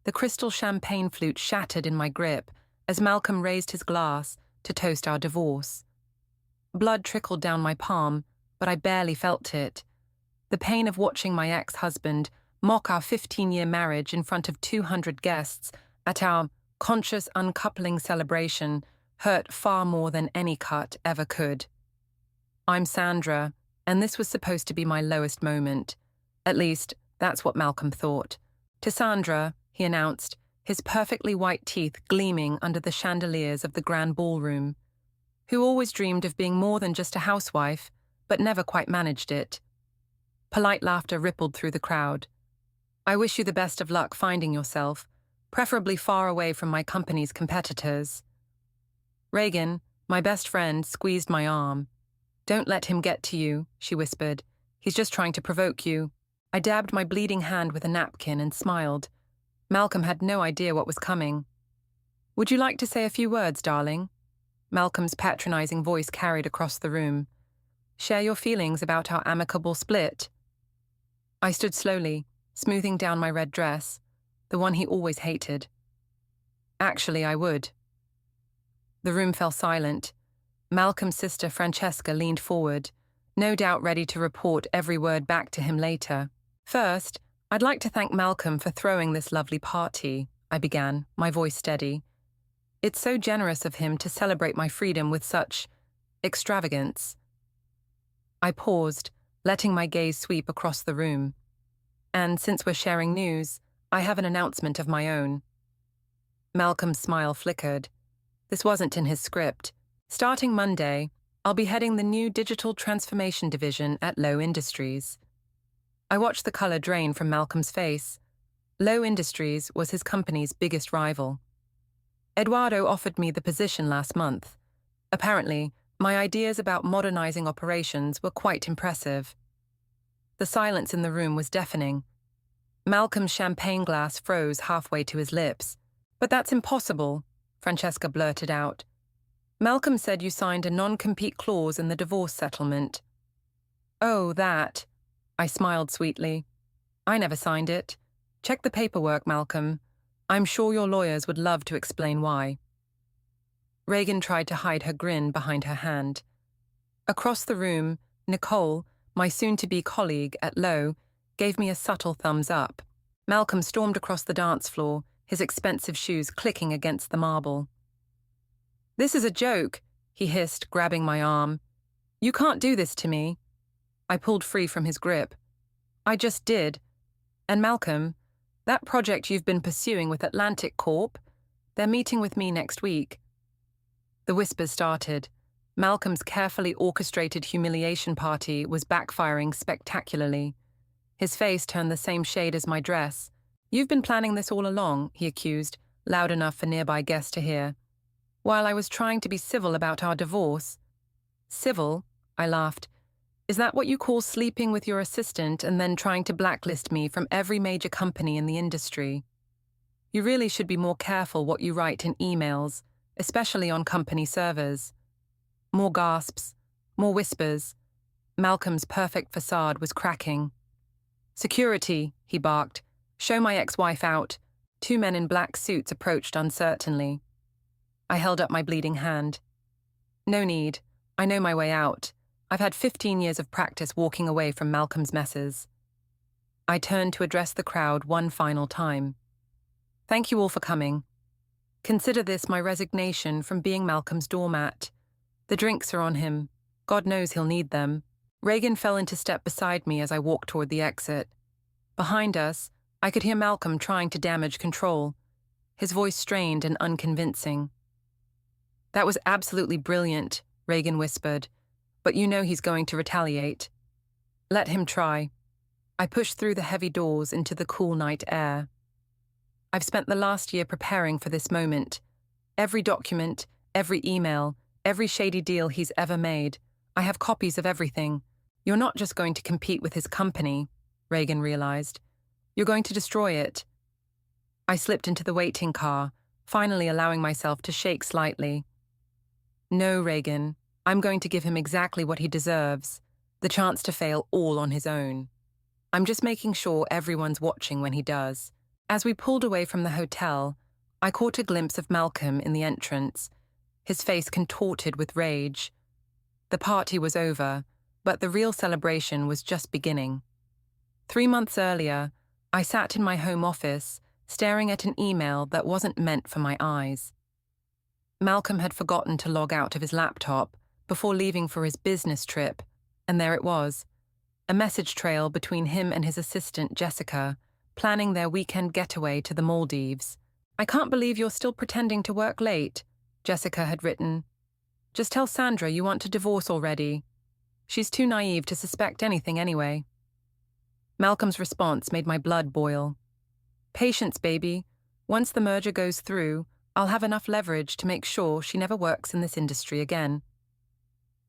The crystal champagne flute shattered in my grip as Malcolm raised his glass to toast our divorce. Blood trickled down my palm, but I barely felt it. The pain of watching my ex-husband mock our 15-year marriage in front of 200 guests at our conscious uncoupling celebration hurt far more than any cut ever could. I'm Sandra, and this was supposed to be my lowest moment. At least, that's what Malcolm thought. To Sandra, he announced, his perfectly white teeth gleaming under the chandeliers of the grand ballroom, who always dreamed of being more than just a housewife, but never quite managed it. Polite laughter rippled through the crowd. I wish you the best of luck finding yourself, preferably far away from my company's competitors. Reagan, my best friend, squeezed my arm. Don't let him get to you, she whispered. He's just trying to provoke you. I dabbed my bleeding hand with a napkin and smiled. Malcolm had no idea what was coming. Would you like to say a few words, darling? Malcolm's patronizing voice carried across the room. Share your feelings about our amicable split. I stood slowly, smoothing down my red dress, the one he always hated. Actually, I would. The room fell silent. Malcolm's sister Francesca leaned forward, no doubt ready to report every word back to him later. First, I'd like to thank Malcolm for throwing this lovely party, I began, my voice steady. It's so generous of him to celebrate my freedom with such extravagance. I paused, letting my gaze sweep across the room. And since we're sharing news, I have an announcement of my own. Malcolm's smile flickered. This wasn't in his script. Starting Monday, I'll be heading the new digital transformation division at Lowe Industries. I watched the color drain from Malcolm's face. Lowe Industries was his company's biggest rival. Eduardo offered me the position last month. Apparently, my ideas about modernizing operations were quite impressive. The silence in the room was deafening. Malcolm's champagne glass froze halfway to his lips. But that's impossible, Francesca blurted out. Malcolm said you signed a non-compete clause in the divorce settlement. Oh, that. I smiled sweetly. I never signed it. Check the paperwork, Malcolm. I'm sure your lawyers would love to explain why. Reagan tried to hide her grin behind her hand. Across the room, Nicole, my soon-to-be colleague at Lowe, gave me a subtle thumbs up. Malcolm stormed across the dance floor, his expensive shoes clicking against the marble. This is a joke, he hissed, grabbing my arm. You can't do this to me. I pulled free from his grip. I just did. And Malcolm, that project you've been pursuing with Atlantic Corp, they're meeting with me next week. The whispers started. Malcolm's carefully orchestrated humiliation party was backfiring spectacularly. His face turned the same shade as my dress. You've been planning this all along, he accused, loud enough for nearby guests to hear. While I was trying to be civil about our divorce. Civil? I laughed. Is that what you call sleeping with your assistant and then trying to blacklist me from every major company in the industry? You really should be more careful what you write in emails, especially on company servers. More gasps, more whispers. Malcolm's perfect facade was cracking. Security, he barked. Show my ex-wife out. 2 men in black suits approached uncertainly. I held up my bleeding hand. No need. I know my way out. I've had 15 years of practice walking away from Malcolm's messes. I turned to address the crowd one final time. Thank you all for coming. Consider this my resignation from being Malcolm's doormat. The drinks are on him. God knows he'll need them. Reagan fell into step beside me as I walked toward the exit. Behind us, I could hear Malcolm trying to damage control, his voice strained and unconvincing. That was absolutely brilliant, Reagan whispered, but you know he's going to retaliate. Let him try. I pushed through the heavy doors into the cool night air. I've spent the last year preparing for this moment. Every document, every email, every shady deal he's ever made. I have copies of everything. You're not just going to compete with his company, Reagan realized. You're going to destroy it. I slipped into the waiting car, finally allowing myself to shake slightly. No, Reagan. I'm going to give him exactly what he deserves, the chance to fail all on his own. I'm just making sure everyone's watching when he does. As we pulled away from the hotel, I caught a glimpse of Malcolm in the entrance, his face contorted with rage. The party was over, but the real celebration was just beginning. 3 months earlier, I sat in my home office, staring at an email that wasn't meant for my eyes. Malcolm had forgotten to log out of his laptop before leaving for his business trip, and there it was, a message trail between him and his assistant, Jessica, planning their weekend getaway to the Maldives. "I can't believe you're still pretending to work late," Jessica had written. "Just tell Sandra you want to divorce already. She's too naive to suspect anything anyway." Malcolm's response made my blood boil. "Patience, baby. Once the merger goes through, I'll have enough leverage to make sure she never works in this industry again."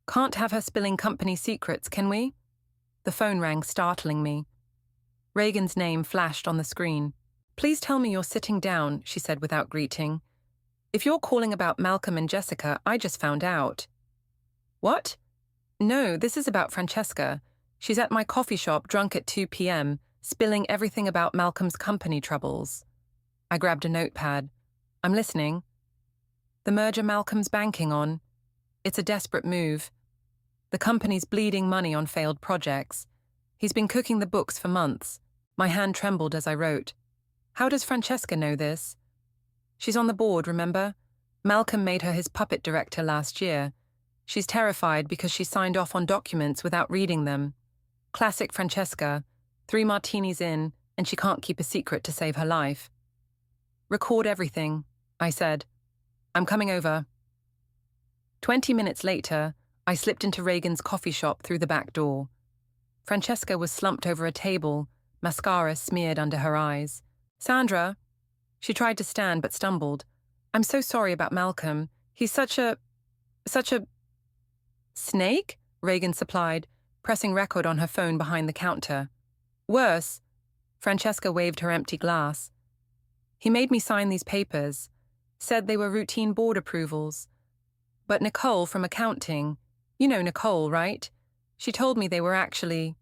"Can't have her spilling company secrets, can we?" The phone rang, startling me. Reagan's name flashed on the screen. "Please tell me you're sitting down," she said without greeting. "If you're calling about Malcolm and Jessica, I just found out." "What?" "No, this is about Francesca. She's at my coffee shop drunk at 2 p.m., spilling everything about Malcolm's company troubles." I grabbed a notepad. "I'm listening." "The merger Malcolm's banking on. It's a desperate move. The company's bleeding money on failed projects. He's been cooking the books for months." My hand trembled as I wrote. "How does Francesca know this?" "She's on the board, remember? Malcolm made her his puppet director last year. She's terrified because she signed off on documents without reading them. Classic Francesca, 3 martinis in, and she can't keep a secret to save her life." "Record everything," I said. "I'm coming over." 20 minutes later, I slipped into Reagan's coffee shop through the back door. Francesca was slumped over a table, mascara smeared under her eyes. "Sandra?" She tried to stand but stumbled. "I'm so sorry about Malcolm. He's such a... "Snake?" Reagan supplied, pressing record on her phone behind the counter. "Worse." Francesca waved her empty glass. "He made me sign these papers. Said they were routine board approvals. But Nicole from accounting, you know Nicole, right? She told me they were actually..."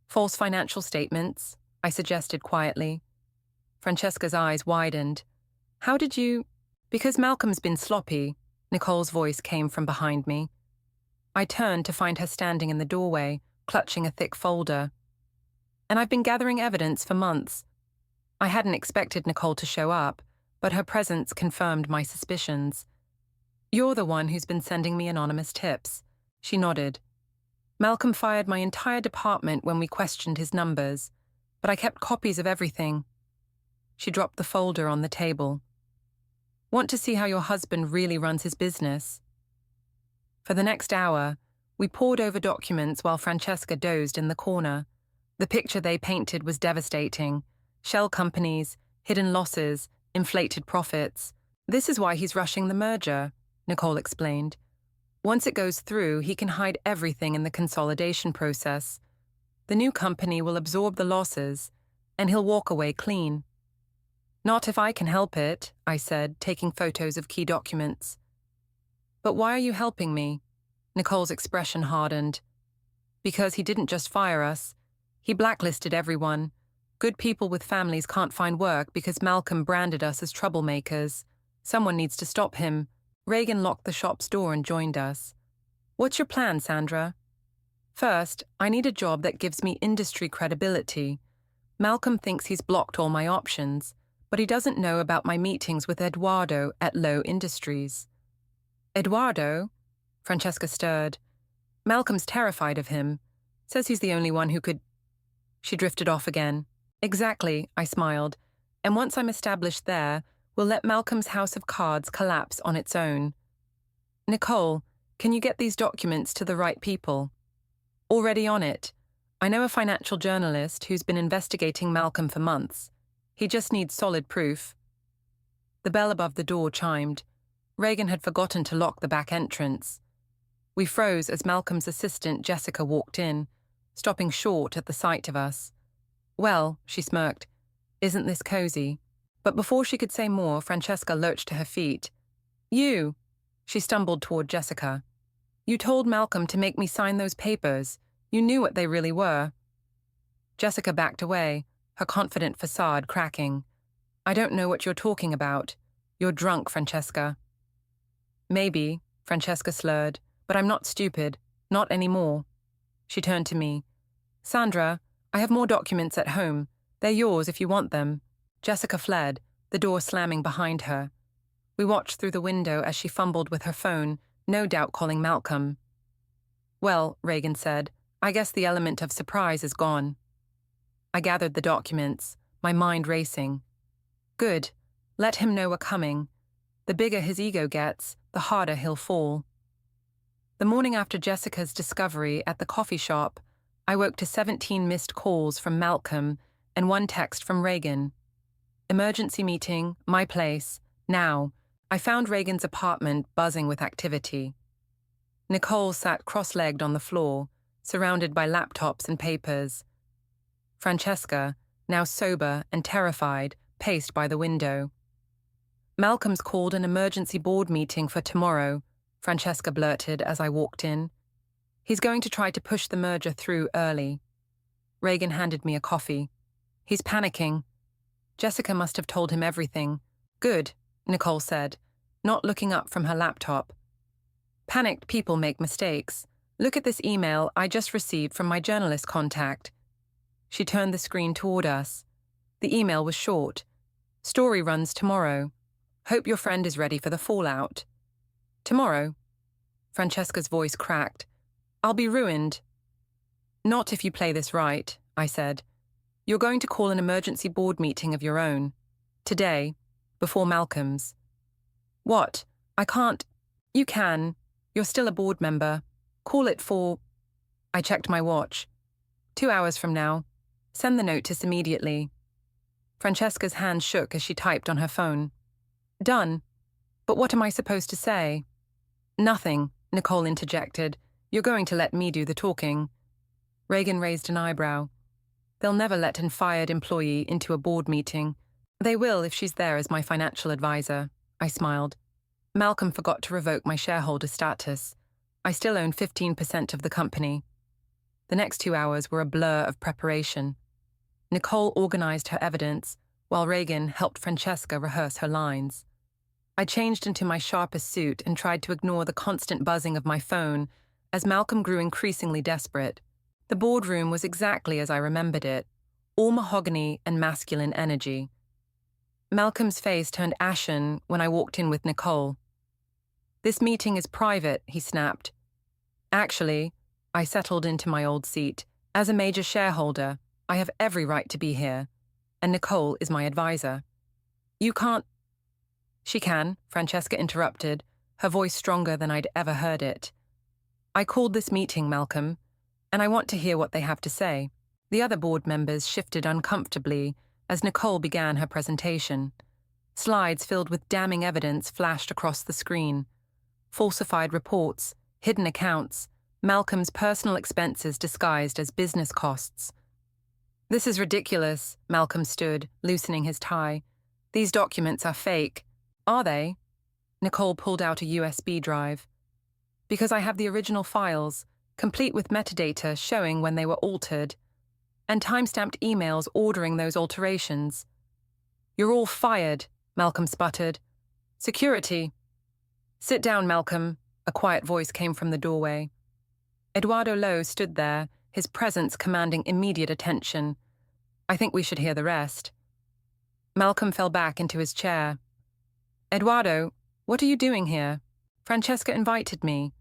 "False financial statements," I suggested quietly. Francesca's eyes widened. "How did you..." "Because Malcolm's been sloppy," Nicole's voice came from behind me. I turned to find her standing in the doorway, clutching a thick folder. "And I've been gathering evidence for months." I hadn't expected Nicole to show up, but her presence confirmed my suspicions. "You're the one who's been sending me anonymous tips." She nodded. "Malcolm fired my entire department when we questioned his numbers, but I kept copies of everything." She dropped the folder on the table. "Want to see how your husband really runs his business?" For the next hour, we pored over documents while Francesca dozed in the corner. The picture they painted was devastating. Shell companies, hidden losses, inflated profits. "This is why he's rushing the merger," Nicole explained. "Once it goes through, he can hide everything in the consolidation process. The new company will absorb the losses, and he'll walk away clean." "Not if I can help it," I said, taking photos of key documents. "But why are you helping me?" Nicole's expression hardened. "Because he didn't just fire us. He blacklisted everyone. Good people with families can't find work because Malcolm branded us as troublemakers. Someone needs to stop him." Reagan locked the shop's door and joined us. "What's your plan, Sandra?" "First, I need a job that gives me industry credibility. Malcolm thinks he's blocked all my options, but he doesn't know about my meetings with Eduardo at Low Industries." "Eduardo?" Francesca stirred. "Malcolm's terrified of him. Says he's the only one who could..." She drifted off again. "Exactly," I smiled. "And once I'm established there, we'll let Malcolm's house of cards collapse on its own." "Nicole, can you get these documents to the right people?" "Already on it. I know a financial journalist who's been investigating Malcolm for months. He just needs solid proof." The bell above the door chimed. Reagan had forgotten to lock the back entrance. We froze as Malcolm's assistant Jessica walked in, stopping short at the sight of us. "Well," she smirked, "isn't this cozy?" But before she could say more, Francesca lurched to her feet. "You!" She stumbled toward Jessica. "You told Malcolm to make me sign those papers. You knew what they really were." Jessica backed away, her confident facade cracking. "I don't know what you're talking about. You're drunk, Francesca." "Maybe," Francesca slurred, "but I'm not stupid. Not anymore." She turned to me. "Sandra, I have more documents at home. They're yours if you want them." Jessica fled, the door slamming behind her. We watched through the window as she fumbled with her phone, no doubt calling Malcolm. "Well," Reagan said, "I guess the element of surprise is gone." I gathered the documents, my mind racing. Good. Let him know we're coming. The bigger his ego gets, the harder he'll fall. The morning after Jessica's discovery at the coffee shop, I woke to 17 missed calls from Malcolm and one text from Reagan. "Emergency meeting, my place, now." I found Reagan's apartment buzzing with activity. Nicole sat cross-legged on the floor, surrounded by laptops and papers. Francesca, now sober and terrified, paced by the window. "Malcolm's called an emergency board meeting for tomorrow," Francesca blurted as I walked in. "He's going to try to push the merger through early." Reagan handed me a coffee. "He's panicking." Jessica must have told him everything. "Good," Nicole said, not looking up from her laptop. "Panicked people make mistakes. Look at this email I just received from my journalist contact." She turned the screen toward us. The email was short. "Story runs tomorrow. Hope your friend is ready for the fallout." "Tomorrow?" Francesca's voice cracked. "I'll be ruined." "Not if you play this right," I said. "You're going to call an emergency board meeting of your own. Today, before Malcolm's." "What? I can't." "You can. You're still a board member. Call it for..." I checked my watch. 2 hours from now. Send the notice immediately." Francesca's hand shook as she typed on her phone. "Done. But what am I supposed to say?" "Nothing," Nicole interjected. "You're going to let me do the talking." Reagan raised an eyebrow. "They'll never let a fired employee into a board meeting." "They will if she's there as my financial advisor," I smiled. "Malcolm forgot to revoke my shareholder status. I still own 15% of the company." The next 2 hours were a blur of preparation. Nicole organized her evidence, while Reagan helped Francesca rehearse her lines. I changed into my sharpest suit and tried to ignore the constant buzzing of my phone as Malcolm grew increasingly desperate. The boardroom was exactly as I remembered it, all mahogany and masculine energy. Malcolm's face turned ashen when I walked in with Nicole. "This meeting is private," he snapped. "Actually," I settled into my old seat, "as a major shareholder, I have every right to be here, and Nicole is my advisor." "You can't..." "She can," Francesca interrupted, her voice stronger than I'd ever heard it. "I called this meeting, Malcolm, and I want to hear what they have to say." The other board members shifted uncomfortably as Nicole began her presentation. Slides filled with damning evidence flashed across the screen. Falsified reports, hidden accounts, Malcolm's personal expenses disguised as business costs. "This is ridiculous," Malcolm stood, loosening his tie. "These documents are fake." "Are they?" Nicole pulled out a USB drive. "Because I have the original files, complete with metadata showing when they were altered, and time-stamped emails ordering those alterations." "You're all fired," Malcolm sputtered. "Security." "Sit down, Malcolm," a quiet voice came from the doorway. Eduardo Lowe stood there, his presence commanding immediate attention. "I think we should hear the rest." Malcolm fell back into his chair. "Eduardo, what are you doing here?" "Francesca invited me.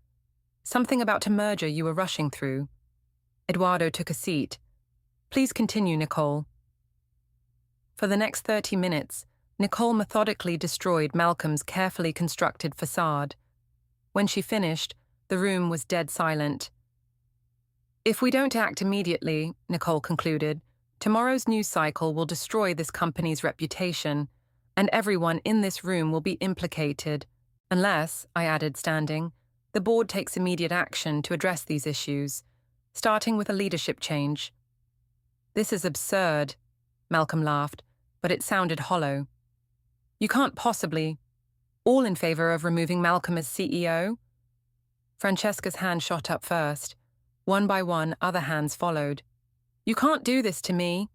Something about a merger you were rushing through." Eduardo took a seat. "Please continue, Nicole." For the next 30 minutes, Nicole methodically destroyed Malcolm's carefully constructed facade. When she finished, the room was dead silent. "If we don't act immediately," Nicole concluded, "tomorrow's news cycle will destroy this company's reputation, and everyone in this room will be implicated, unless," I added, standing, "the board takes immediate action to address these issues, starting with a leadership change." "This is absurd," Malcolm laughed, but it sounded hollow. "You can't possibly..." "All in favor of removing Malcolm as CEO?" Francesca's hand shot up first. One by one, other hands followed. "You can't do this to me."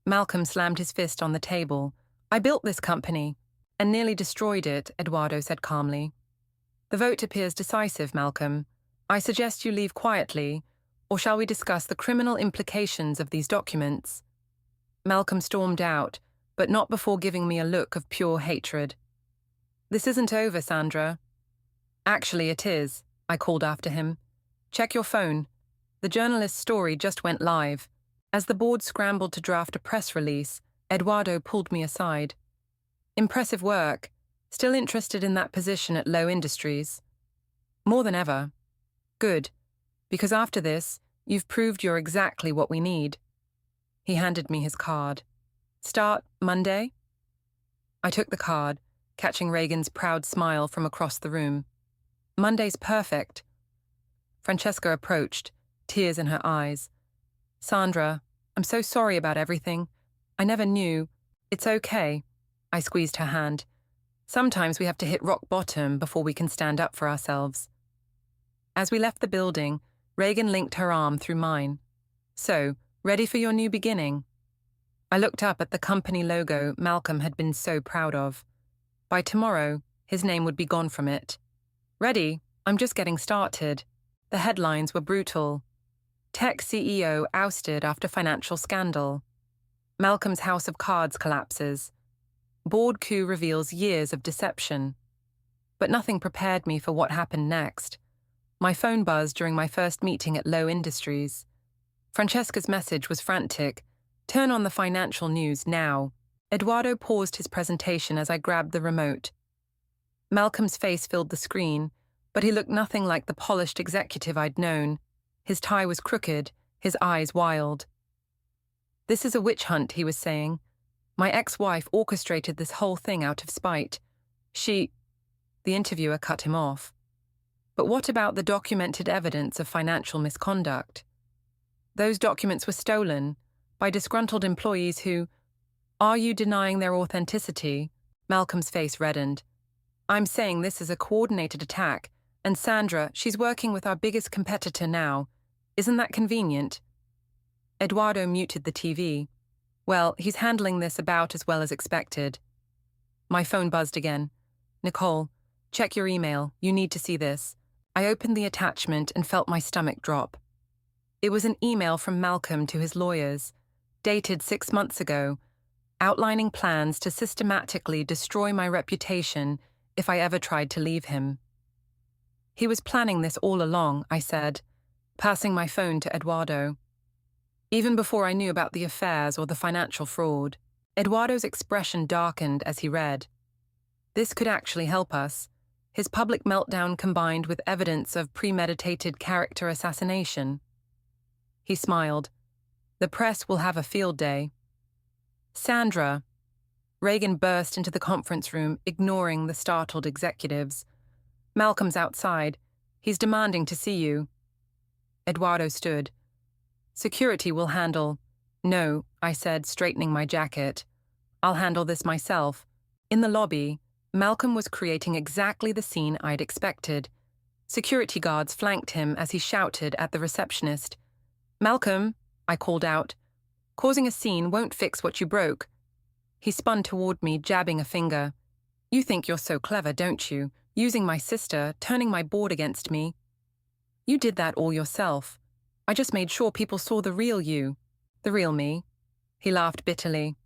Malcolm slammed his fist on the table. I built this company and nearly destroyed it, Eduardo said calmly. The vote appears decisive, Malcolm. I suggest you leave quietly, or shall we discuss the criminal implications of these documents? Malcolm stormed out, but not before giving me a look of pure hatred. This isn't over, Sandra. Actually, it is, I called after him. Check your phone. The journalist's story just went live. As the board scrambled to draft a press release, Eduardo pulled me aside. Impressive work. Still interested in that position at Low Industries? More than ever. Good, because after this, you've proved you're exactly what we need. He handed me his card. Start Monday? I took the card, catching Reagan's proud smile from across the room. Monday's perfect. Francesca approached, tears in her eyes. Sandra, I'm so sorry about everything. I never knew. It's okay. I squeezed her hand. Sometimes we have to hit rock bottom before we can stand up for ourselves. As we left the building, Reagan linked her arm through mine. So, ready for your new beginning? I looked up at the company logo Malcolm had been so proud of. By tomorrow, his name would be gone from it. Ready? I'm just getting started. The headlines were brutal. Tech CEO ousted after financial scandal. Malcolm's house of cards collapses. Board coup reveals years of deception. But nothing prepared me for what happened next. My phone buzzed during my first meeting at Low Industries. Francesca's message was frantic. Turn on the financial news now. Eduardo paused his presentation as I grabbed the remote. Malcolm's face filled the screen, but he looked nothing like the polished executive I'd known. His tie was crooked, his eyes wild. This is a witch hunt, he was saying. My ex-wife orchestrated this whole thing out of spite. The interviewer cut him off. But what about the documented evidence of financial misconduct? Those documents were stolen by disgruntled employees who... Are you denying their authenticity? Malcolm's face reddened. I'm saying this is a coordinated attack, and Sandra, she's working with our biggest competitor now. Isn't that convenient? Eduardo muted the TV. Well, he's handling this about as well as expected. My phone buzzed again. Nicole, check your email. You need to see this. I opened the attachment and felt my stomach drop. It was an email from Malcolm to his lawyers, dated 6 months ago, outlining plans to systematically destroy my reputation if I ever tried to leave him. He was planning this all along, I said, passing my phone to Eduardo. Even before I knew about the affairs or the financial fraud, Eduardo's expression darkened as he read. This could actually help us. His public meltdown combined with evidence of premeditated character assassination. He smiled. The press will have a field day. Sandra. Reagan burst into the conference room, ignoring the startled executives. Malcolm's outside. He's demanding to see you. Eduardo stood. Security will handle. No, I said, straightening my jacket. I'll handle this myself. In the lobby, Malcolm was creating exactly the scene I'd expected. Security guards flanked him as he shouted at the receptionist. Malcolm, I called out. Causing a scene won't fix what you broke. He spun toward me, jabbing a finger. You think you're so clever, don't you? Using my sister, turning my board against me. You did that all yourself. I just made sure people saw the real you. The real me. He laughed bitterly.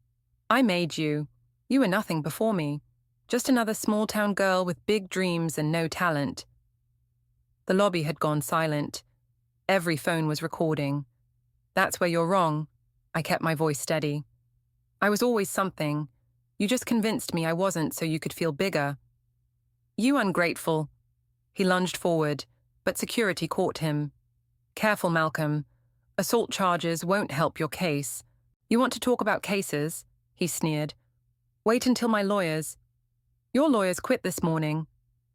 I made you. You were nothing before me. Just another small-town girl with big dreams and no talent. The lobby had gone silent. Every phone was recording. That's where you're wrong. I kept my voice steady. I was always something. You just convinced me I wasn't so you could feel bigger. You ungrateful. He lunged forward, but security caught him. Careful, Malcolm. Assault charges won't help your case. You want to talk about cases? He sneered. Wait until my lawyers... Your lawyers quit this morning.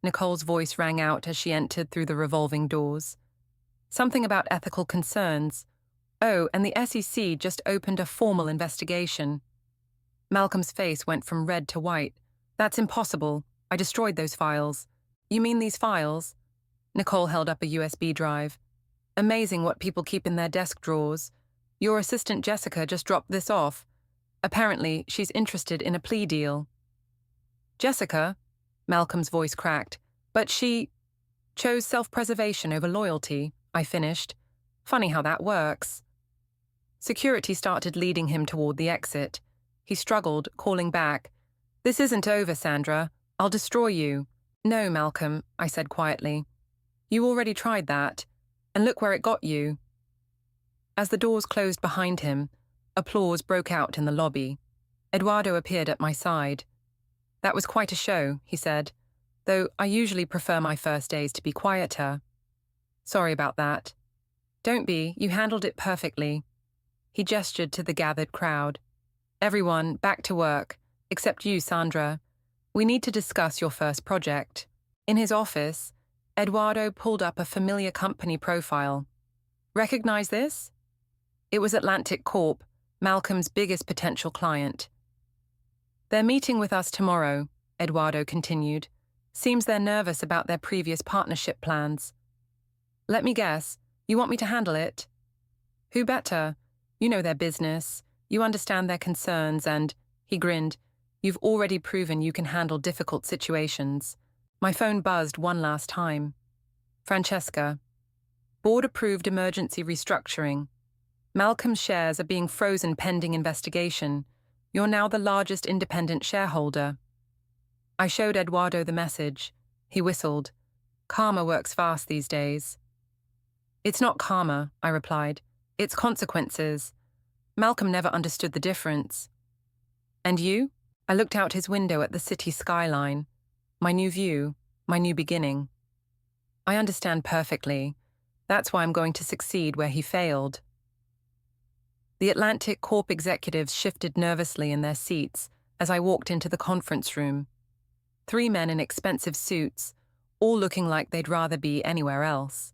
Nicole's voice rang out as she entered through the revolving doors. Something about ethical concerns. Oh, and the SEC just opened a formal investigation. Malcolm's face went from red to white. That's impossible. I destroyed those files. You mean these files? Nicole held up a USB drive. Amazing what people keep in their desk drawers. Your assistant Jessica just dropped this off. Apparently, she's interested in a plea deal. Jessica, Malcolm's voice cracked, but she chose self-preservation over loyalty, I finished. Funny how that works. Security started leading him toward the exit. He struggled, calling back. This isn't over, Sandra. I'll destroy you. No, Malcolm, I said quietly. You already tried that, and look where it got you. As the doors closed behind him, applause broke out in the lobby. Eduardo appeared at my side. That was quite a show, he said, though I usually prefer my first days to be quieter. Sorry about that. Don't be, you handled it perfectly. He gestured to the gathered crowd. Everyone, back to work, except you, Sandra. We need to discuss your first project. In his office, Eduardo pulled up a familiar company profile. Recognize this? It was Atlantic Corp, Malcolm's biggest potential client. They're meeting with us tomorrow, Eduardo continued. Seems they're nervous about their previous partnership plans. Let me guess, you want me to handle it? Who better? You know their business, you understand their concerns, and, he grinned, you've already proven you can handle difficult situations. My phone buzzed one last time. Francesca. Board-approved emergency restructuring. Malcolm's shares are being frozen pending investigation. You're now the largest independent shareholder. I showed Eduardo the message. He whistled. Karma works fast these days. It's not karma, I replied. It's consequences. Malcolm never understood the difference. And you? I looked out his window at the city skyline. My new view, my new beginning. I understand perfectly. That's why I'm going to succeed where he failed. The Atlantic Corp executives shifted nervously in their seats as I walked into the conference room. 3 men in expensive suits, all looking like they'd rather be anywhere else.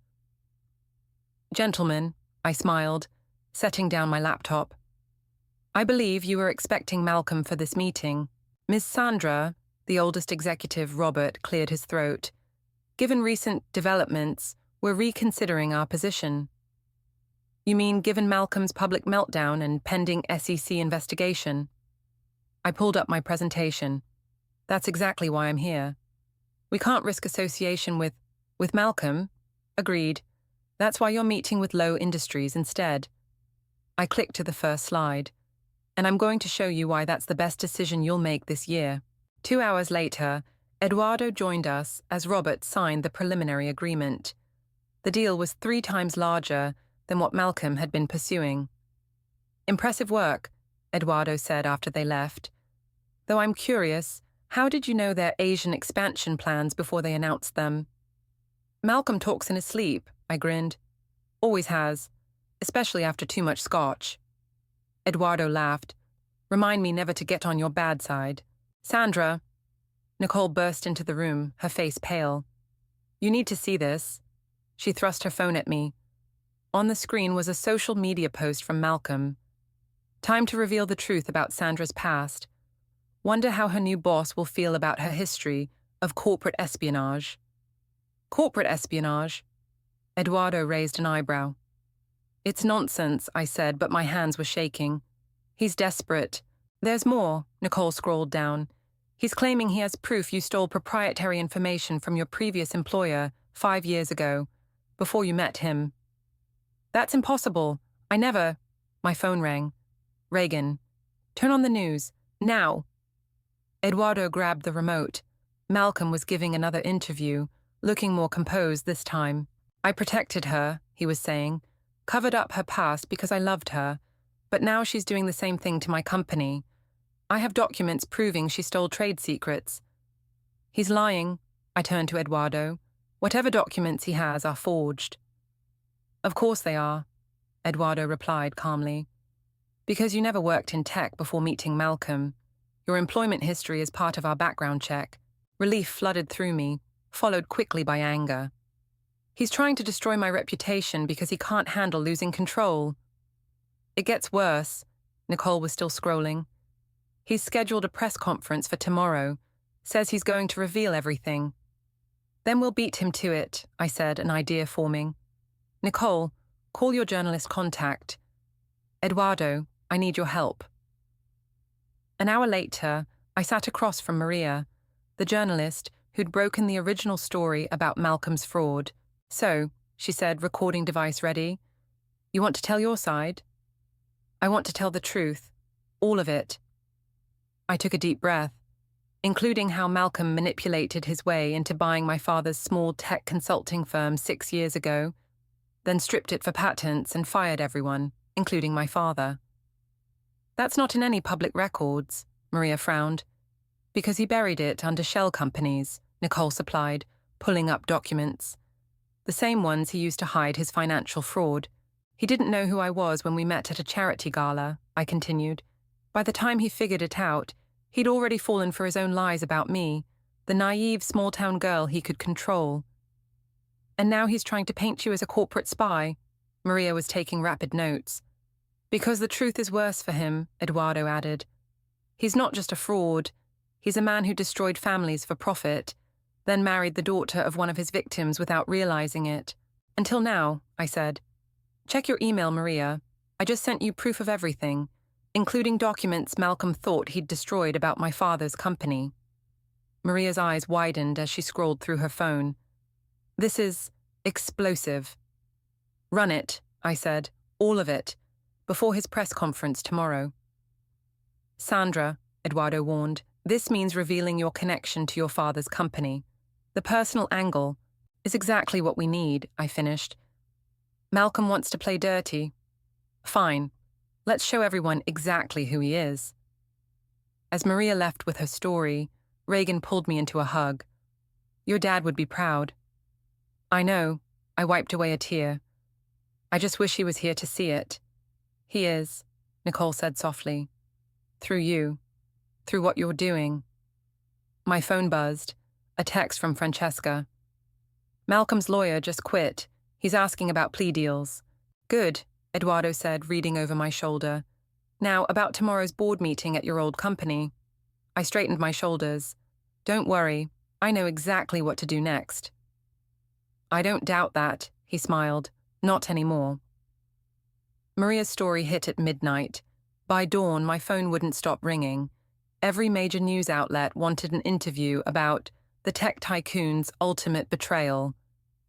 Gentlemen, I smiled, setting down my laptop. I believe you were expecting Malcolm for this meeting. Ms. Sandra, the oldest executive, Robert, cleared his throat. Given recent developments, we're reconsidering our position. You mean given Malcolm's public meltdown and pending SEC investigation? I pulled up my presentation. That's exactly why I'm here. We can't risk association with Malcolm. Agreed. That's why you're meeting with Low Industries instead. I clicked to the first slide. And I'm going to show you why that's the best decision you'll make this year. 2 hours later, Eduardo joined us as Robert signed the preliminary agreement. The deal was 3 times larger than what Malcolm had been pursuing. Impressive work, Eduardo said after they left. Though I'm curious, how did you know their Asian expansion plans before they announced them? Malcolm talks in his sleep, I grinned. Always has, especially after too much scotch. Eduardo laughed. Remind me never to get on your bad side. Sandra. Nicole burst into the room, her face pale. You need to see this. She thrust her phone at me. On the screen was a social media post from Malcolm. Time to reveal the truth about Sandra's past. Wonder how her new boss will feel about her history of corporate espionage. Corporate espionage? Eduardo raised an eyebrow. It's nonsense, I said, but my hands were shaking. He's desperate. There's more, Nicole scrolled down. He's claiming he has proof you stole proprietary information from your previous employer 5 years ago, before you met him. That's impossible. I never... My phone rang. Reagan. Turn on the news. Now. Eduardo grabbed the remote. Malcolm was giving another interview, looking more composed this time. I protected her, he was saying. Covered up her past because I loved her, but now she's doing the same thing to my company. I have documents proving she stole trade secrets. He's lying, I turned to Eduardo. Whatever documents he has are forged. Of course they are, Eduardo replied calmly. Because you never worked in tech before meeting Malcolm. Your employment history is part of our background check. Relief flooded through me, followed quickly by anger. He's trying to destroy my reputation because he can't handle losing control. It gets worse. Nicole was still scrolling. He's scheduled a press conference for tomorrow. Says he's going to reveal everything. Then we'll beat him to it, I said, an idea forming. Nicole, call your journalist contact. Eduardo, I need your help. An hour later, I sat across from Maria, the journalist who'd broken the original story about Malcolm's fraud. "So," she said, recording device ready, "you want to tell your side?" "I want to tell the truth. All of it." I took a deep breath, including how Malcolm manipulated his way into buying my father's small tech consulting firm 6 years ago, then stripped it for patents and fired everyone, including my father. "That's not in any public records," Maria frowned. "Because he buried it under shell companies," Nicole supplied, pulling up documents. "The same ones he used to hide his financial fraud. He didn't know who I was when we met at a charity gala," I continued. "By the time he figured it out, he'd already fallen for his own lies about me, the naive small-town girl he could control. And now he's trying to paint you as a corporate spy." Maria was taking rapid notes. "Because the truth is worse for him," Eduardo added. "He's not just a fraud. He's a man who destroyed families for profit, then married the daughter of one of his victims without realizing it. Until now," I said. "Check your email, Maria. I just sent you proof of everything, including documents Malcolm thought he'd destroyed about my father's company." Maria's eyes widened as she scrolled through her phone. "This is explosive." "Run it," I said, "all of it, before his press conference tomorrow." "Sandra," Eduardo warned, "this means revealing your connection to your father's company. The personal angle is exactly what we need," I finished. "Malcolm wants to play dirty. Fine. Let's show everyone exactly who he is." As Maria left with her story, Reagan pulled me into a hug. "Your dad would be proud." "I know." I wiped away a tear. "I just wish he was here to see it." "He is," Nicole said softly. "Through you. Through what you're doing." My phone buzzed. A text from Francesca. "Malcolm's lawyer just quit. He's asking about plea deals." "Good," Eduardo said, reading over my shoulder. "Now, about tomorrow's board meeting at your old company." I straightened my shoulders. "Don't worry. I know exactly what to do next." "I don't doubt that," he smiled. "Not anymore." Maria's story hit at midnight. By dawn, my phone wouldn't stop ringing. Every major news outlet wanted an interview about the tech tycoon's ultimate betrayal.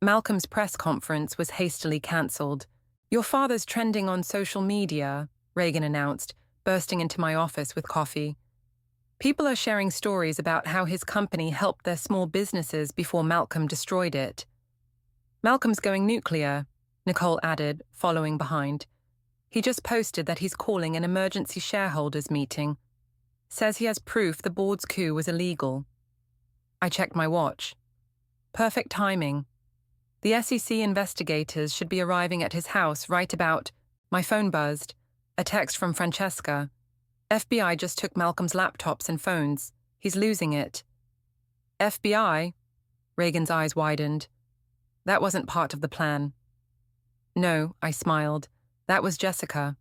Malcolm's press conference was hastily cancelled. "Your father's trending on social media," Reagan announced, bursting into my office with coffee. "People are sharing stories about how his company helped their small businesses before Malcolm destroyed it." "Malcolm's going nuclear," Nicole added, following behind. "He just posted that he's calling an emergency shareholders meeting. Says he has proof the board's coup was illegal." I checked my watch. Perfect timing. The SEC investigators should be arriving at his house right about... My phone buzzed. A text from Francesca. "FBI just took Malcolm's laptops and phones. He's losing it." "FBI?" Reagan's eyes widened. "That wasn't part of the plan." "No," I smiled. "That was Jessica.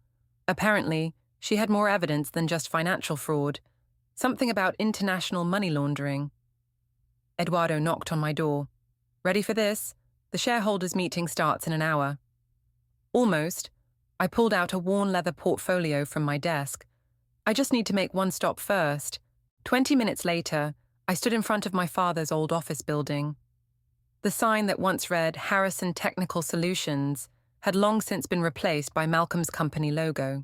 Apparently, she had more evidence than just financial fraud. Something about international money laundering." Eduardo knocked on my door. "Ready for this? The shareholders' meeting starts in an hour." "Almost." I pulled out a worn leather portfolio from my desk. "I just need to make one stop first." 20 minutes later, I stood in front of my father's old office building. The sign that once read Harrison Technical Solutions had long since been replaced by Malcolm's company logo.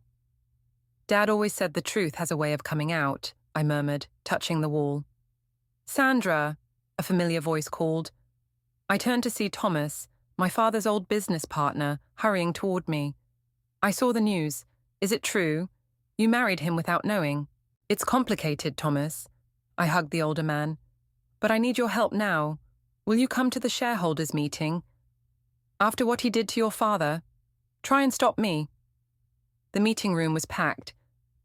"Dad always said the truth has a way of coming out," I murmured, touching the wall. "Sandra," a familiar voice called. I turned to see Thomas, my father's old business partner, hurrying toward me. "I saw the news. Is it true? You married him without knowing." "It's complicated, Thomas." I hugged the older man. "But I need your help now. Will you come to the shareholders' meeting? After what he did to your father, try and stop me." The meeting room was packed.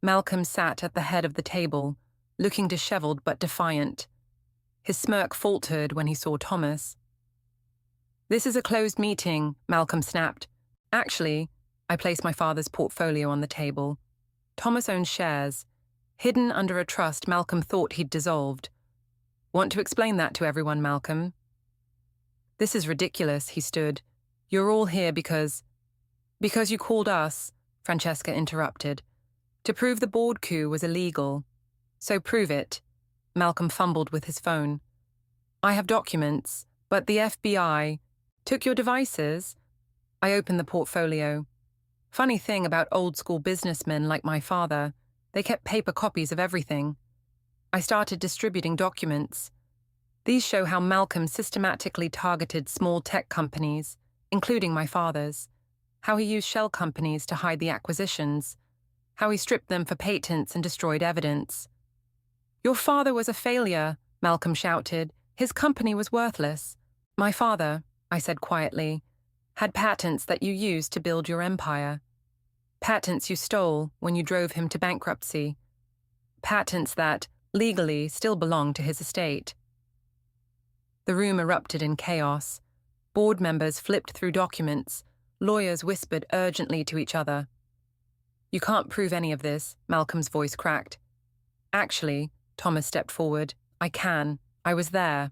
Malcolm sat at the head of the table, looking disheveled but defiant. His smirk faltered when he saw Thomas. "This is a closed meeting," Malcolm snapped. "Actually," I placed my father's portfolio on the table. "Thomas owns shares, hidden under a trust Malcolm thought he'd dissolved. Want to explain that to everyone, Malcolm?" "This is ridiculous," he stood. "You're all here because..." "Because you called us," Francesca interrupted, "to prove the board coup was illegal. So prove it. Malcolm fumbled with his phone. I have documents, but the FBI took your devices. I opened the portfolio. Funny thing about old-school businessmen like my father, they kept paper copies of everything. I started distributing documents. These show how Malcolm systematically targeted small tech companies, including my father's, how he used shell companies to hide the acquisitions, how he stripped them for patents and destroyed evidence. Your father was a failure, Malcolm shouted. His company was worthless. My father, I said quietly, had patents that you used to build your empire. Patents you stole when you drove him to bankruptcy. Patents that, legally, still belong to his estate. The room erupted in chaos. Board members flipped through documents. Lawyers whispered urgently to each other. You can't prove any of this, Malcolm's voice cracked. Actually, Thomas stepped forward, I can. I was there.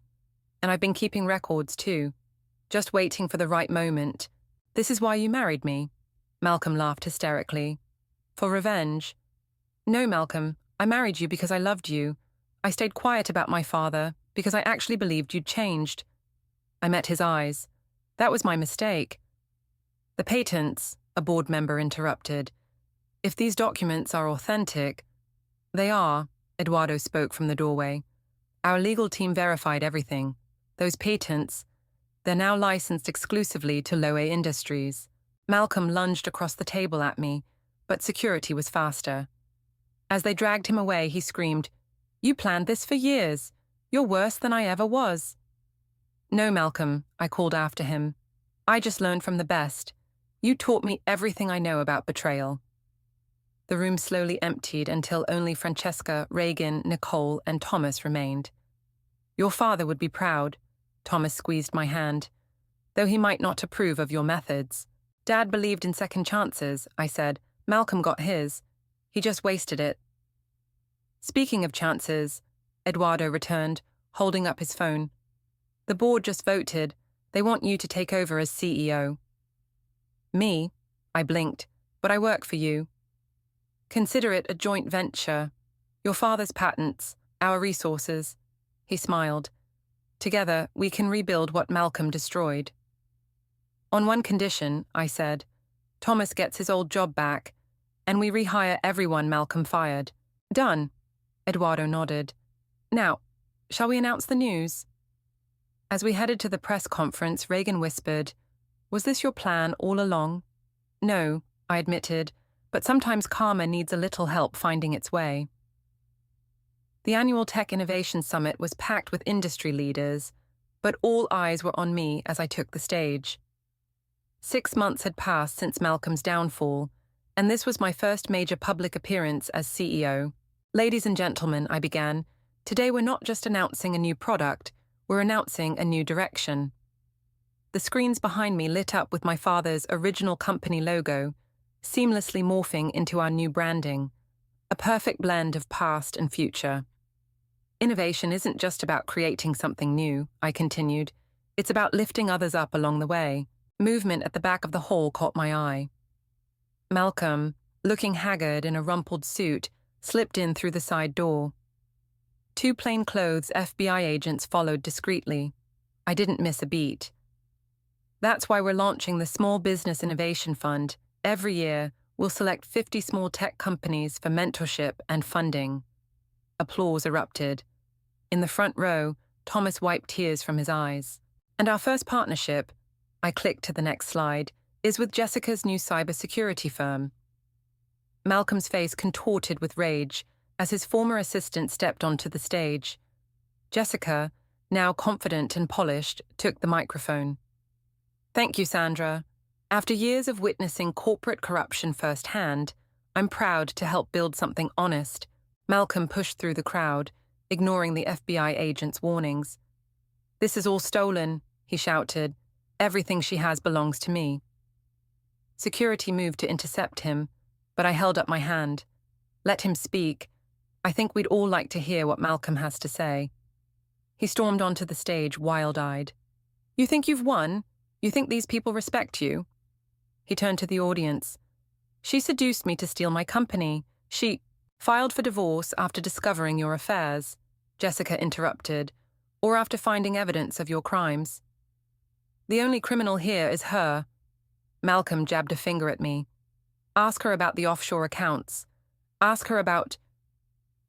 And I've been keeping records too. Just waiting for the right moment. This is why you married me. Malcolm laughed hysterically. For revenge? No, Malcolm, I married you because I loved you. I stayed quiet about my father because I actually believed you'd changed. I met his eyes. That was my mistake. The patents, a board member interrupted. If these documents are authentic, they are, Eduardo spoke from the doorway. Our legal team verified everything. Those patents, they're now licensed exclusively to Loe Industries. Malcolm lunged across the table at me, but security was faster. As they dragged him away, he screamed, You planned this for years. You're worse than I ever was. No, Malcolm, I called after him. I just learned from the best. You taught me everything I know about betrayal. The room slowly emptied until only Francesca, Reagan, Nicole, and Thomas remained. Your father would be proud. Thomas squeezed my hand. Though he might not approve of your methods. Dad believed in second chances, I said. Malcolm got his. He just wasted it. Speaking of chances, Eduardo returned, holding up his phone. The board just voted. They want you to take over as CEO. Me? I blinked. But I work for you. Consider it a joint venture. Your father's patents, our resources. He smiled. Together, we can rebuild what Malcolm destroyed. On one condition, I said. Thomas gets his old job back, and we rehire everyone Malcolm fired. Done. Eduardo nodded. Now, shall we announce the news? As we headed to the press conference, Reagan whispered, Was this your plan all along? No, I admitted, but sometimes karma needs a little help finding its way. The annual Tech Innovation Summit was packed with industry leaders, but all eyes were on me as I took the stage. 6 months had passed since Malcolm's downfall, and this was my first major public appearance as CEO. Ladies and gentlemen, I began, today we're not just announcing a new product, we're announcing a new direction. The screens behind me lit up with my father's original company logo, seamlessly morphing into our new branding, a perfect blend of past and future. Innovation isn't just about creating something new, I continued. It's about lifting others up along the way. Movement at the back of the hall caught my eye. Malcolm, looking haggard in a rumpled suit, slipped in through the side door. 2 plainclothes FBI agents followed discreetly. I didn't miss a beat. That's why we're launching the Small Business Innovation Fund. Every year, we'll select 50 small tech companies for mentorship and funding. Applause erupted. In the front row, Thomas wiped tears from his eyes. And our first partnership, I clicked to the next slide, is with Jessica's new cybersecurity firm. Malcolm's face contorted with rage as his former assistant stepped onto the stage. Jessica, now confident and polished, took the microphone. Thank you, Sandra. After years of witnessing corporate corruption firsthand, I'm proud to help build something honest. Malcolm pushed through the crowd, ignoring the FBI agent's warnings. This is all stolen, he shouted. Everything she has belongs to me. Security moved to intercept him, but I held up my hand. Let him speak. I think we'd all like to hear what Malcolm has to say. He stormed onto the stage, wild-eyed. You think you've won? You think these people respect you? He turned to the audience. She seduced me to steal my company. Filed for divorce after discovering your affairs, Jessica interrupted, or after finding evidence of your crimes. The only criminal here is her. Malcolm jabbed a finger at me. Ask her about the offshore accounts. Ask her about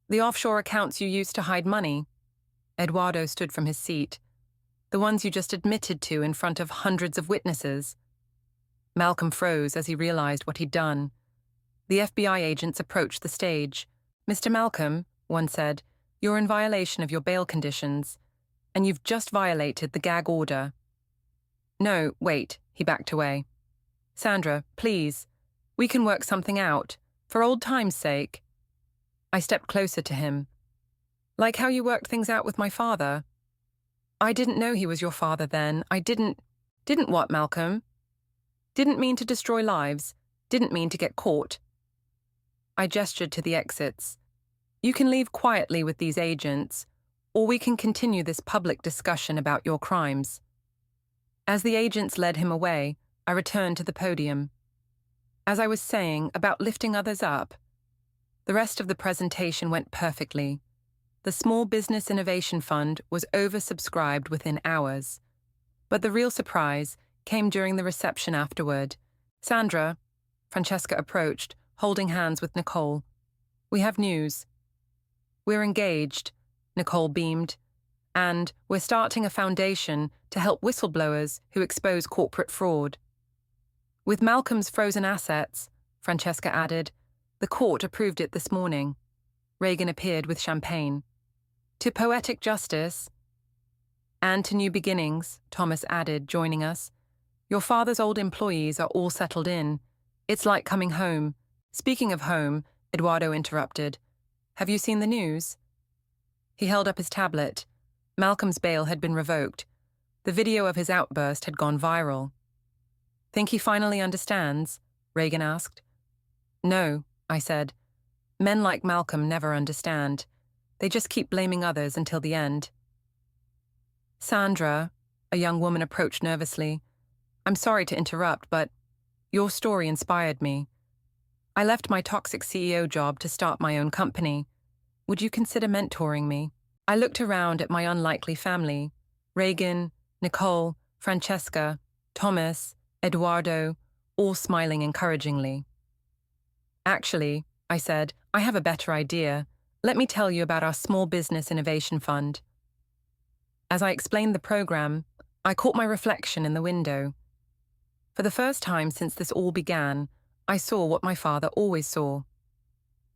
the offshore accounts you used to hide money. Eduardo stood from his seat. The ones you just admitted to in front of hundreds of witnesses. Malcolm froze as he realized what he'd done. The FBI agents approached the stage. Mr. Malcolm, one said, you're in violation of your bail conditions, and you've just violated the gag order. No, wait, he backed away. Sandra, please, we can work something out, for old time's sake. I stepped closer to him. Like how you worked things out with my father. I didn't know he was your father then. I didn't what, Malcolm? Didn't mean to destroy lives. Didn't mean to get caught. I gestured to the exits. You can leave quietly with these agents, or we can continue this public discussion about your crimes. As the agents led him away, I returned to the podium. As I was saying about lifting others up, the rest of the presentation went perfectly. The Small Business Innovation Fund was oversubscribed within hours. But the real surprise came during the reception afterward. Sandra, Francesca approached, holding hands with Nicole. We have news. We're engaged, Nicole beamed, and we're starting a foundation to help whistleblowers who expose corporate fraud. With Malcolm's frozen assets, Francesca added, the court approved it this morning. Reagan appeared with champagne. To poetic justice, and to new beginnings, Thomas added, joining us. Your father's old employees are all settled in. It's like coming home. Speaking of home, Eduardo interrupted. Have you seen the news? He held up his tablet. Malcolm's bail had been revoked. The video of his outburst had gone viral. Think he finally understands? Reagan asked. No, I said. Men like Malcolm never understand. They just keep blaming others until the end. Sandra, a young woman approached nervously. I'm sorry to interrupt, but your story inspired me. I left my toxic CEO job to start my own company. Would you consider mentoring me? I looked around at my unlikely family. Reagan, Nicole, Francesca, Thomas, Eduardo, all smiling encouragingly. Actually, I said, I have a better idea. Let me tell you about our Small Business Innovation Fund. As I explained the program, I caught my reflection in the window. For the first time since this all began, I saw what my father always saw.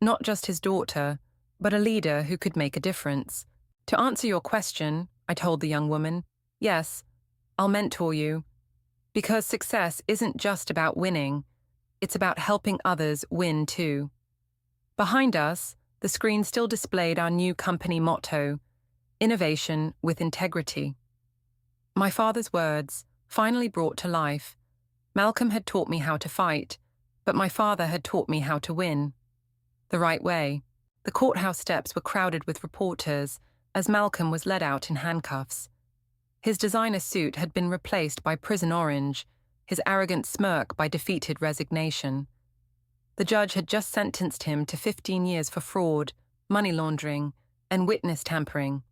Not just his daughter, but a leader who could make a difference. To answer your question, I told the young woman, yes, I'll mentor you. Because success isn't just about winning, it's about helping others win too. Behind us, the screen still displayed our new company motto, Innovation with Integrity. My father's words, finally brought to life. Malcolm had taught me how to fight, but my father had taught me how to win. The right way. The courthouse steps were crowded with reporters as Malcolm was led out in handcuffs. His designer suit had been replaced by prison orange, his arrogant smirk by defeated resignation. The judge had just sentenced him to 15 years for fraud, money laundering, and witness tampering.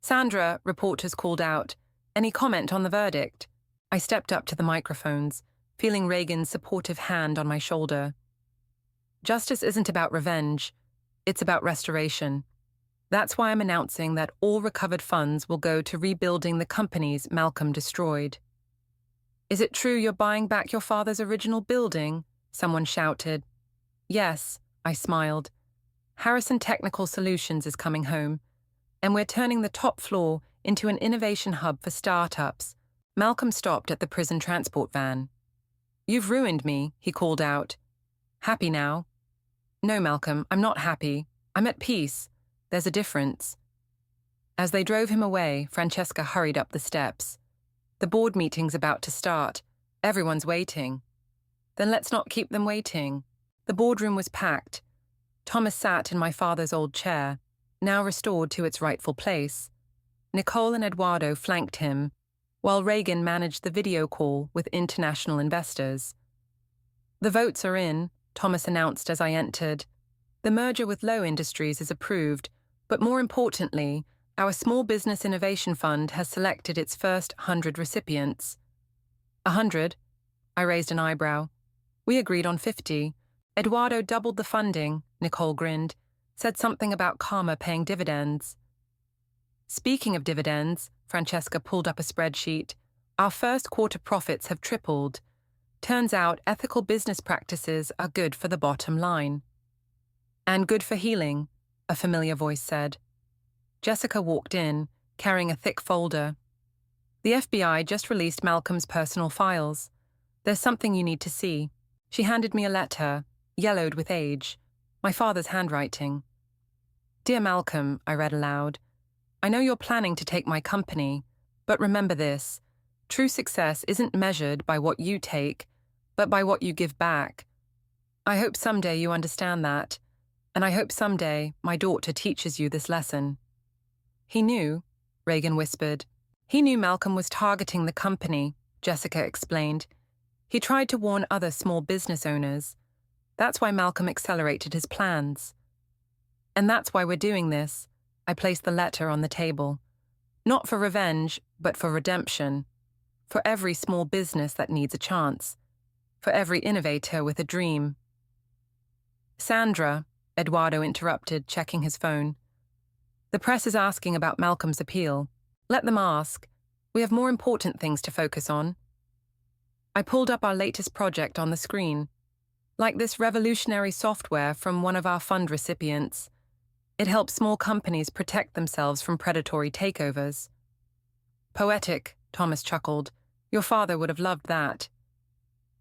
Sandra, reporters called out, any comment on the verdict? I stepped up to the microphones, feeling Reagan's supportive hand on my shoulder. Justice isn't about revenge, it's about restoration. That's why I'm announcing that all recovered funds will go to rebuilding the companies Malcolm destroyed. Is it true you're buying back your father's original building? Someone shouted. Yes, I smiled. Harrison Technical Solutions is coming home, and we're turning the top floor into an innovation hub for startups. Malcolm stopped at the prison transport van. You've ruined me, he called out. Happy now? No, Malcolm, I'm not happy. I'm at peace. There's a difference. As they drove him away, Francesca hurried up the steps. The board meeting's about to start. Everyone's waiting. Then let's not keep them waiting. The boardroom was packed. Thomas sat in my father's old chair, now restored to its rightful place. Nicole and Eduardo flanked him, while Reagan managed the video call with international investors. The votes are in, Thomas announced as I entered. The merger with Low Industries is approved, but more importantly, our Small Business Innovation Fund has selected its first 100 recipients. 100? I raised an eyebrow. We agreed on 50. Eduardo doubled the funding, Nicole grinned, said something about karma paying dividends. Speaking of dividends, Francesca pulled up a spreadsheet. Our first quarter profits have tripled. Turns out ethical business practices are good for the bottom line. And good for healing, a familiar voice said. Jessica walked in, carrying a thick folder. The FBI just released Malcolm's personal files. There's something you need to see. She handed me a letter, yellowed with age, my father's handwriting. Dear Malcolm, I read aloud, I know you're planning to take my company, but remember this. True success isn't measured by what you take, but by what you give back. I hope someday you understand that, and I hope someday my daughter teaches you this lesson. He knew, Reagan whispered. He knew Malcolm was targeting the company, Jessica explained. He tried to warn other small business owners. That's why Malcolm accelerated his plans. And that's why we're doing this. I placed the letter on the table. Not for revenge, but for redemption. For every small business that needs a chance. For every innovator with a dream. Sandra, Eduardo interrupted, checking his phone. The press is asking about Malcolm's appeal. Let them ask. We have more important things to focus on. I pulled up our latest project on the screen. Like this revolutionary software from one of our fund recipients. It helps small companies protect themselves from predatory takeovers. Poetic, Thomas chuckled. Your father would have loved that.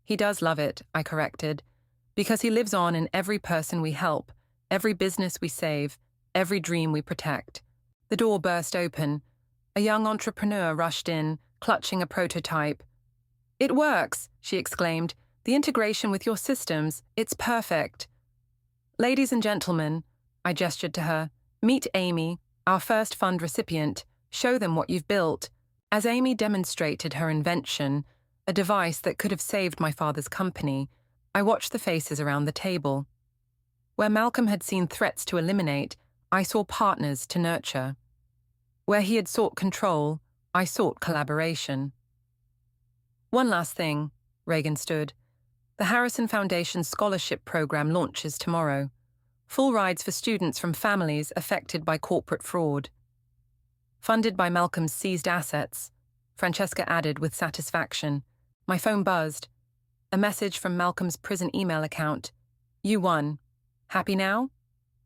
He does love it, I corrected, because he lives on in every person we help, every business we save, every dream we protect. The door burst open. A young entrepreneur rushed in, clutching a prototype. It works, she exclaimed. The integration with your systems, it's perfect. Ladies and gentlemen, I gestured to her, meet Amy, our first fund recipient. Show them what you've built. As Amy demonstrated her invention, a device that could have saved my father's company, I watched the faces around the table. Where Malcolm had seen threats to eliminate, I saw partners to nurture. Where he had sought control, I sought collaboration. One last thing, Reagan stood. The Harrison Foundation's scholarship program launches tomorrow. Full rides for students from families affected by corporate fraud. Funded by Malcolm's seized assets, Francesca added with satisfaction. My phone buzzed. A message from Malcolm's prison email account. You won. Happy now?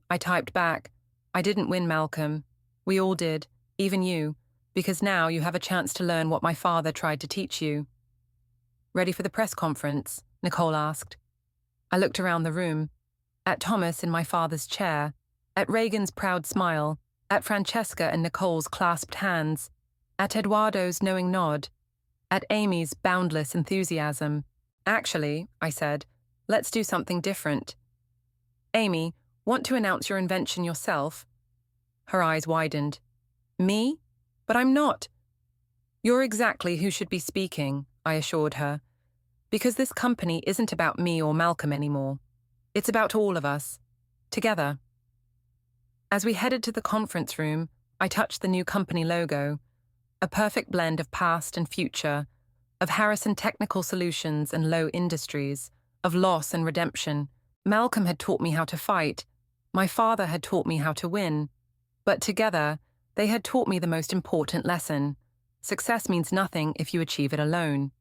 I typed back. I didn't win, Malcolm. We all did, even you, because now you have a chance to learn what my father tried to teach you. Ready for the press conference? Nicole asked. I looked around the room. At Thomas in my father's chair, at Reagan's proud smile, at Francesca and Nicole's clasped hands, at Eduardo's knowing nod, at Amy's boundless enthusiasm. Actually, I said, let's do something different. Amy, want to announce your invention yourself? Her eyes widened. Me? But I'm not. You're exactly who should be speaking, I assured her, because this company isn't about me or Malcolm anymore. It's about all of us, together. As we headed to the conference room, I touched the new company logo, a perfect blend of past and future, of Harrison Technical Solutions and Low Industries, of loss and redemption. Malcolm had taught me how to fight. My father had taught me how to win. But together, they had taught me the most important lesson. Success means nothing if you achieve it alone.